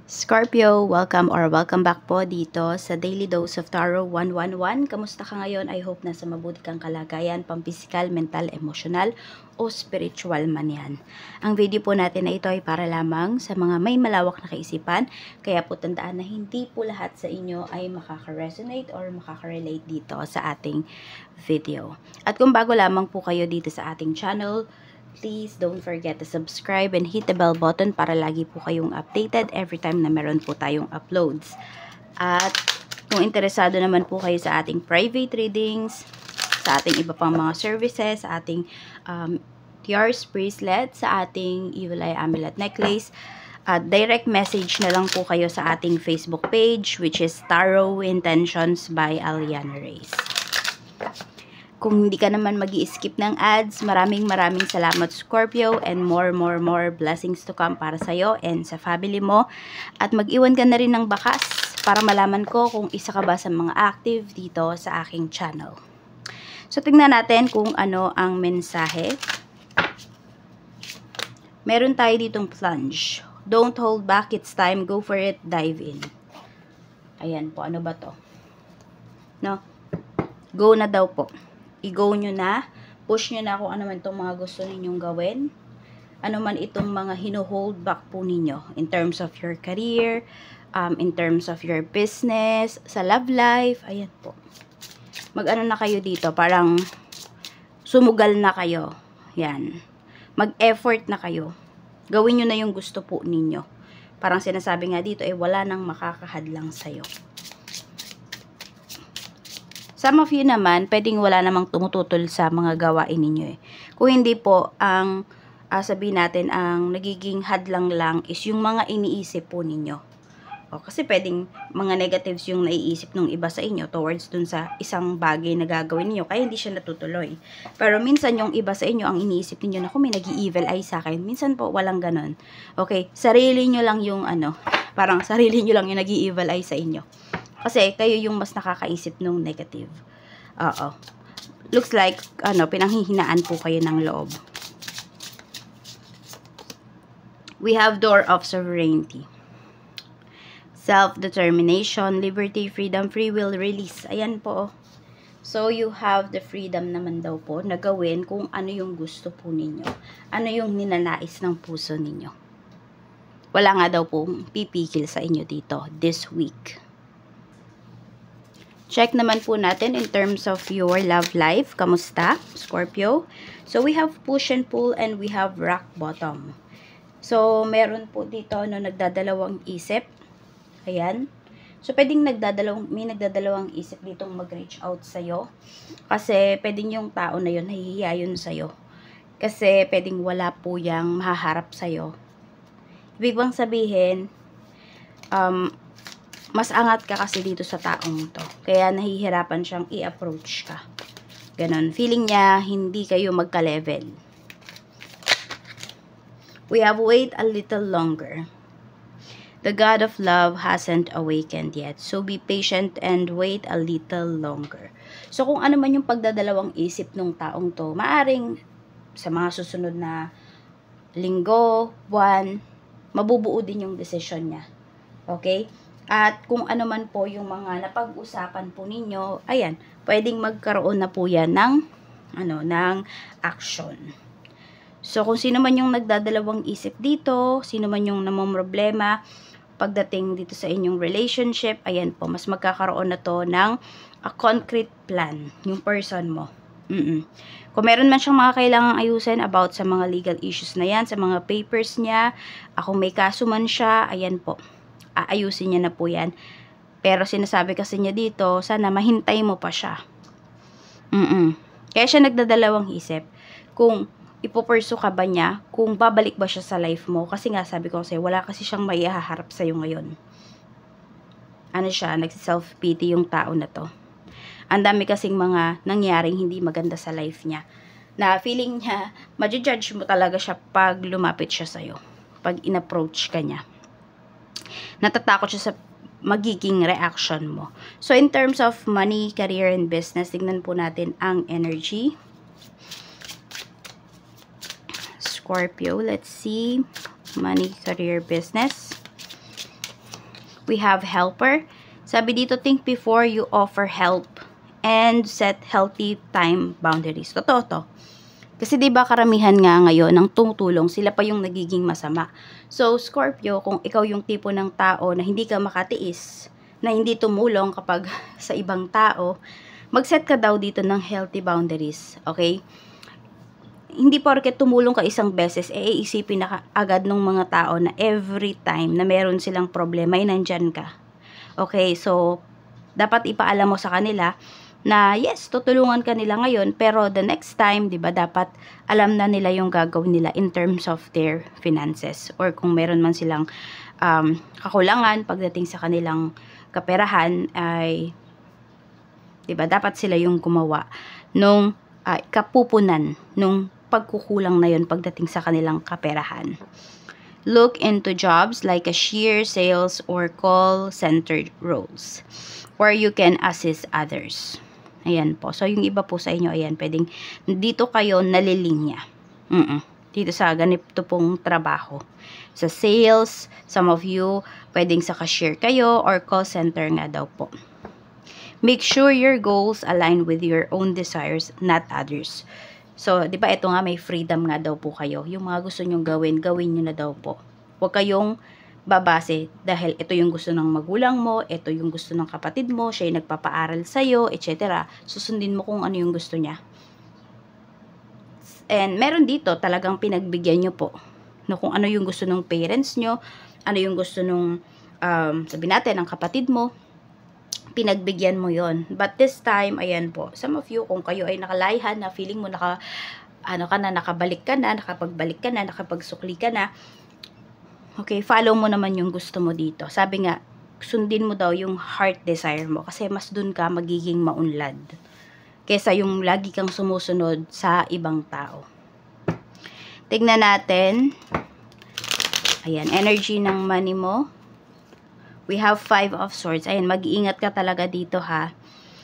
Scorpio, welcome back po dito sa Daily Dose of Tarot 111. Kamusta ka ngayon? I hope nasa mabuti kang kalagayan, pampisikal, mental, emosyonal, o spiritual man yan. Ang video po natin na ito ay para lamang sa mga may malawak na kaisipan, kaya po tandaan na hindi po lahat sa inyo ay makaka-resonate or makaka-relate dito sa ating video. At kung bago lamang po kayo dito sa ating channel, please don't forget to subscribe and hit the bell button para lagi po kayong updated every time na meron po tayong uploads. At kung interesado naman po kayo sa ating private readings, sa ating iba pang mga services, sa ating tiaras bracelet, sa ating Evil Eye Amulet Necklace, direct message na lang po kayo sa ating Facebook page, which is Tarot Intentions by Aliana Reyes. Kung hindi ka naman mag-i-skip ng ads, maraming salamat Scorpio, and more blessings to come para sa'yo and sa family mo. At mag-iwan ka na rin ng bakas para malaman ko kung isa ka ba sa mga active dito sa aking channel. So tingnan natin kung ano ang mensahe. Meron tayo ditong plunge. Don't hold back, it's time, go for it, dive in. Ayan po, ano ba to? No? Go na daw po. I-go nyo na, push nyo na kung ano man itong mga gusto ninyong gawin, ano man itong mga hino-hold back po ninyo in terms of your career, in terms of your business, sa love life, ayan po. Mag-ano na kayo dito, parang sumugal na kayo, yan. Mag-effort na kayo, gawin nyo na yung gusto po ninyo. Parang sinasabi nga dito, wala nang makakahadlang sa'yo. Some of you naman, pwedeng wala namang tumututol sa mga gawain ninyo . Kung hindi po, ang sabihin natin, ang nagiging hadlang lang is yung mga iniisip po ninyo. Kasi pwedeng mga negatives yung naiisip ng iba sa inyo towards dun sa isang bagay na gagawin niyo, kaya hindi siya natutuloy. Pero minsan yung iba sa inyo, ang iniisip niyo na kung may nag-i-evil eye sa akin, minsan po walang ganon. Okay, sarili nyo lang yung parang sarili nyo lang yung nag-i-evil eye sa inyo. Kasi kayo yung mas nakakaisip ng negative. Oo. Looks like, pinanghihinaan po kayo ng loob. We have Door of Sovereignty. Self-determination, liberty, freedom, free will, release. Ayan po. So, you have the freedom naman daw po na gawin kung ano yung gusto po ninyo. Ano yung ninanais ng puso ninyo. Wala nga daw pong pipigil sa inyo dito this week. Check naman po natin in terms of your love life. Kamusta, Scorpio? So, we have push and pull and we have rock bottom. So, meron po dito nagdadalawang isip. Ayan. So, pwedeng may nagdadalawang isip ditong mag-reach out sa'yo. Kasi, pwedeng yung tao na yun, nahihiya yun sa'yo. Kasi, pwedeng wala po yung mahaharap sa'yo. Ibig bang sabihin, mas angat ka kasi dito sa taong to. Kaya nahihirapan siyang i-approach ka. Ganon. Feeling niya, hindi kayo magka-level. We have wait a little longer. The God of love hasn't awakened yet. So be patient and wait a little longer. So kung ano man yung pagdadalawang isip ng taong to, maaring sa mga susunod na linggo, buwan, mabubuo din yung decision niya. Okay? At kung ano man po yung mga napag-usapan po ninyo, ayan, pwedeng magkaroon na po yan ng action. So, kung sino man yung nagdadalawang isip dito, sino man yung namomroblema pagdating dito sa inyong relationship, ayan po, mas magkakaroon na to ng a concrete plan, yung person mo. Kung meron man siyang mga kailangang ayusin about sa mga legal issues na yan, sa mga papers niya, kung may kaso man siya, ayan po. Aayusin niya na po yan. Pero sinasabi kasi niya dito, sana mahintay mo pa siya. Kaya siya nagdadalawang isip. Kung ipopursue ka ba niya, kung babalik ba siya sa life mo. Kasi nga sabi ko kasi, wala kasi siyang maihaharap sa'yo ngayon. Nagsi-self-pity yung tao na to. Ang dami kasing mga nangyaring hindi maganda sa life niya. Na feeling niya, ma-judge mo talaga siya pag lumapit siya sa'yo. Pag in-approach ka niya. Natatakot siya sa magiging reaction mo. So, in terms of money, career, and business, tignan po natin ang energy. Scorpio, let's see. Money, career, business. We have helper. Sabi dito, think before you offer help and set healthy time boundaries. Totoo to. Kasi 'di ba karamihan nga ngayon ng tumutulong, sila pa yung nagiging masama. So, Scorpio, kung ikaw yung tipo ng tao na hindi ka makatiis, na hindi tumulong kapag sa ibang tao, mag-set ka daw dito ng healthy boundaries, okay? Hindi porket tumulong ka isang beses, iisipin na agad ng mga tao na every time na meron silang problema, ay nandyan ka. Okay, so, dapat ipaalam mo sa kanila na yes, tutulungan ka nila ngayon, pero the next time, di ba, dapat alam na nila yung gagawin nila in terms of their finances. Or kung meron man silang kakulangan pagdating sa kanilang kaperahan, ay, di ba, dapat sila yung gumawa nung kapupunan nung pagkukulang na yun pagdating sa kanilang kaperahan. Look into jobs like cashier, sales, or call center roles where you can assist others. Ayan po. So, yung iba po sa inyo, ayan, pwedeng dito kayo nalilinya. Dito sa ganito pong trabaho. Sa sales, some of you, pwedeng sa cashier kayo or call center nga daw po. Make sure your goals align with your own desires, not others. So, di ba, ito nga, may freedom nga daw po kayo. Yung mga gusto nyong gawin, gawin nyo na daw po. Huwag kayong babase dahil ito yung gusto ng magulang mo, ito yung gusto ng kapatid mo, siya yung nagpapaaral sa'yo, etc. Susundin mo kung ano yung gusto niya. And meron dito, talagang pinagbigyan nyo po. No, kung ano yung gusto ng parents nyo, ano yung gusto ng, sabi natin, ng kapatid mo, pinagbigyan mo yon. But this time, ayan po, some of you, kung kayo ay nakalaihan na feeling mo nakabalik ka na, nakapagbalik ka na, nakapagsukli ka na, okay, follow mo naman yung gusto mo dito. Sabi nga, sundin mo daw yung heart desire mo kasi mas dun ka magiging maunlad kesa yung lagi kang sumusunod sa ibang tao. Tignan natin, ayan, energy ng money mo. We have 5 of Swords. Ayan, mag-iingat ka talaga dito ha.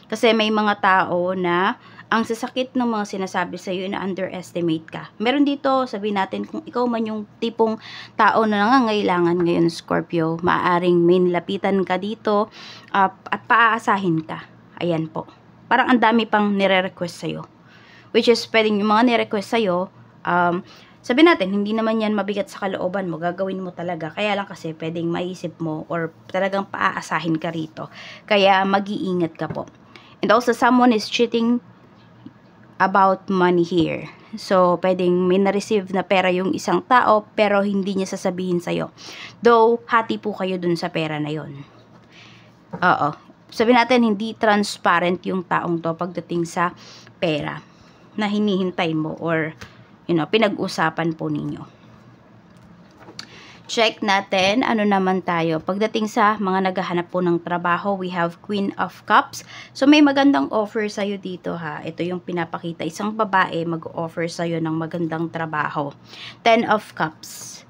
Kasi may mga tao na ang sasakit ng mga sinasabi sa iyo na underestimate ka. Meron dito, sabihin natin, kung ikaw man yung tipong tao na nangangailangan ngayon, Scorpio, maaaring may nilapitan ka dito at paaasahin ka. Ayan po. Parang ang dami pang nire-request sa'yo. Which is, pwedeng yung mga nire-request sa'yo, sabihin natin, hindi naman yan mabigat sa kalooban mo, gagawin mo talaga. Kaya lang kasi pwedeng maisip mo or talagang paaasahin ka rito. Kaya mag-iingat ka po. And also, someone is cheating about money here. So, pwedeng may na-receive na pera yung isang tao pero hindi niya sasabihin sa'yo. Though, hati po kayo dun sa pera na yon. Oo. Sabihin natin, hindi transparent yung taong to pagdating sa pera na hinihintay mo or pinag-usapan po ninyo. Check natin, ano naman tayo. Pagdating sa mga naghahanap po ng trabaho, we have Queen of Cups. So, may magandang offer sa'yo dito ha. Ito yung pinapakita. Isang babae mag-offer sa'yo ng magandang trabaho. 10 of Cups.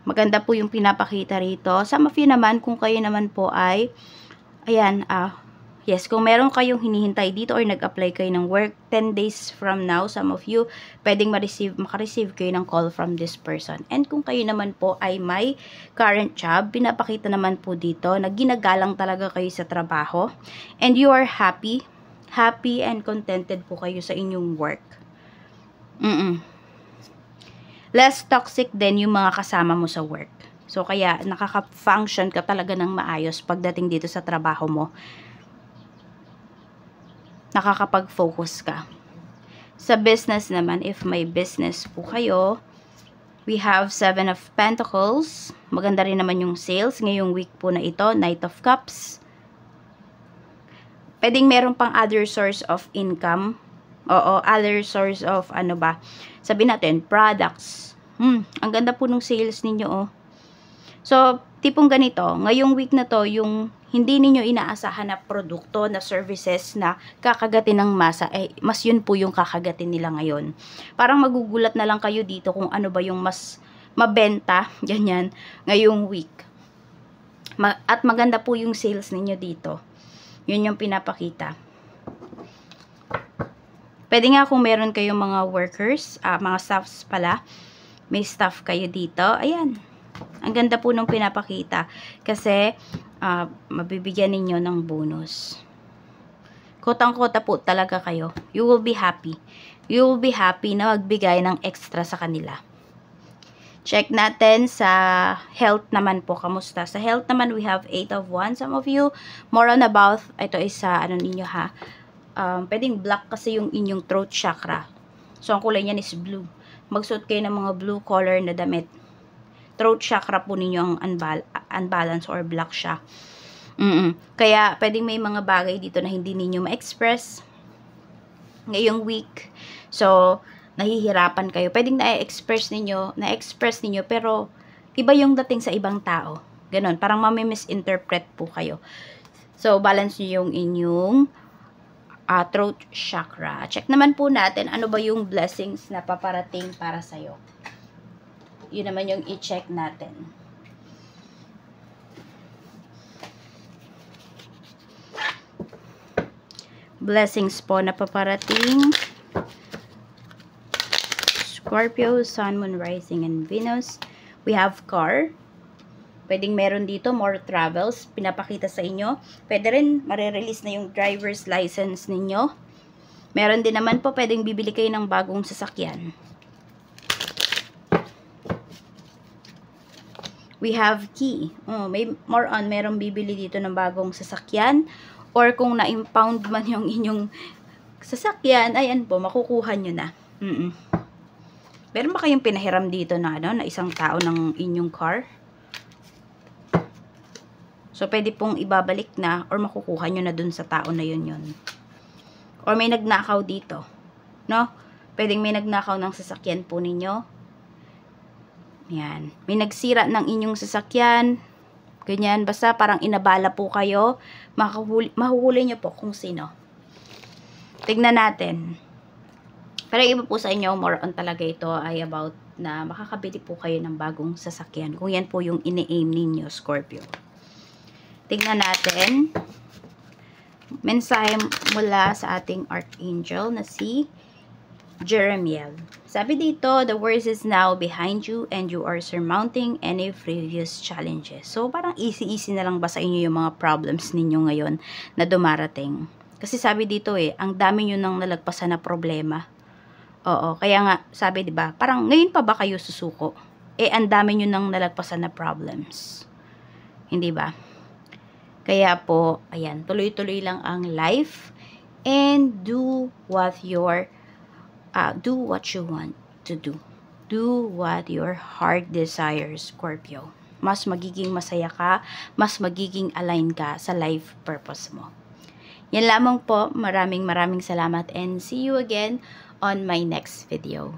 Maganda po yung pinapakita rito. Some of you naman, kung kayo naman po ay, ayan, yes, kung meron kayong hinihintay dito or nag-apply kayo ng work 10 days from now, some of you, pwedeng makareceive kayo ng call from this person. And kung kayo naman po ay may current job, pinapakita naman po dito na ginagalang talaga kayo sa trabaho. And you are happy and contented po kayo sa inyong work. Less toxic din yung mga kasama mo sa work. So, kaya nakaka-function ka talaga ng maayos pagdating dito sa trabaho mo. Nakakapag-focus ka. Sa business naman, if may business po kayo, we have 7 of Pentacles. Maganda rin naman yung sales. Ngayong week po na ito, Knight of Cups. Pwedeng meron pang other source of income. Oo, other source of sabihin natin, products. Ang ganda po ng sales ninyo, oh. So, tipong ganito, ngayong week na to, yung hindi ninyo inaasahan na produkto, na services na kakagatin ng masa, mas yun po yung kakagatin nila ngayon. Parang magugulat na lang kayo dito kung ano ba yung mas mabenta, ganyan, ngayong week. At maganda po yung sales ninyo dito. Yun yung pinapakita. Pwede nga kung meron kayong mga workers, mga staffs pala, may staff kayo dito, ayan. Ang ganda po nung pinapakita. Kasi, mabibigyan ninyo ng bonus. Kotang-kota po talaga kayo. You will be happy. You will be happy na magbigay ng extra sa kanila. Check natin sa health naman po. Kamusta? Sa health naman, we have 8 of Wands. Some of you, more on about, ito is sa, ano ninyo ha, pwedeng black kasi yung inyong throat chakra. So, ang kulay niyan is blue. Magsuot kayo ng mga blue color na damit. Throat chakra po ninyo ang unbalance or black siya. Kaya, pwedeng may mga bagay dito na hindi ninyo ma-express ngayong week. So, nahihirapan kayo. Pwedeng na-express ninyo, pero iba yung dating sa ibang tao. Ganon, parang mami-misinterpret po kayo. So, balance nyo yung inyong throat chakra. Check naman po natin, ano ba yung blessings na paparating para sa'yo. Yun naman yung i-check natin. Blessings po na paparating. Scorpio, Sun, Moon, Rising, and Venus. We have car. Pwedeng meron dito, more travels. Pinapakita sa inyo. Pwede rin, marirelease na yung driver's license ninyo. Meron din naman po, pwedeng bibili kayo ng bagong sasakyan. We have key. May more on, merong bibili dito ng bagong sasakyan. Or kung na-impound man yung inyong sasakyan, ayan po, makukuha nyo na. Meron ba kayong pinahiram dito na, na isang tao ng inyong car? So, pwede pong ibabalik na or makukuha nyo na dun sa tao na yun. Or may nagnakaw dito. No? Pwedeng may nagnakaw ng sasakyan po ninyo. Yan. May nagsira ng inyong sasakyan. Ganyan, basta parang inabala po kayo, mahuhuli nyo po kung sino. Tignan natin. Pero iba po sa inyo, more on talaga ito ay about na makakabili po kayo ng bagong sasakyan. Kung yan po yung ini-aim ninyo, Scorpio. Tignan natin. Mensahe mula sa ating Archangel na si Jeremiel. Sabi dito, the worst is now behind you and you are surmounting any previous challenges. So, parang easy-easy na lang ba sa inyo yung mga problems ninyo ngayon na dumarating? Kasi sabi dito ang dami nyo nang nalagpasan na problema. Oo, kaya nga, sabi diba, parang ngayon pa ba kayo susuko? Ang dami nyo nang nalagpasan na problems. Hindi ba? Kaya po, ayan, tuloy-tuloy lang ang life and do what you want to do. Do what your heart desires, Scorpio. Mas magiging masaya ka, mas magiging align ka sa life purpose mo. Yan lamang po. Maraming salamat and see you again on my next video.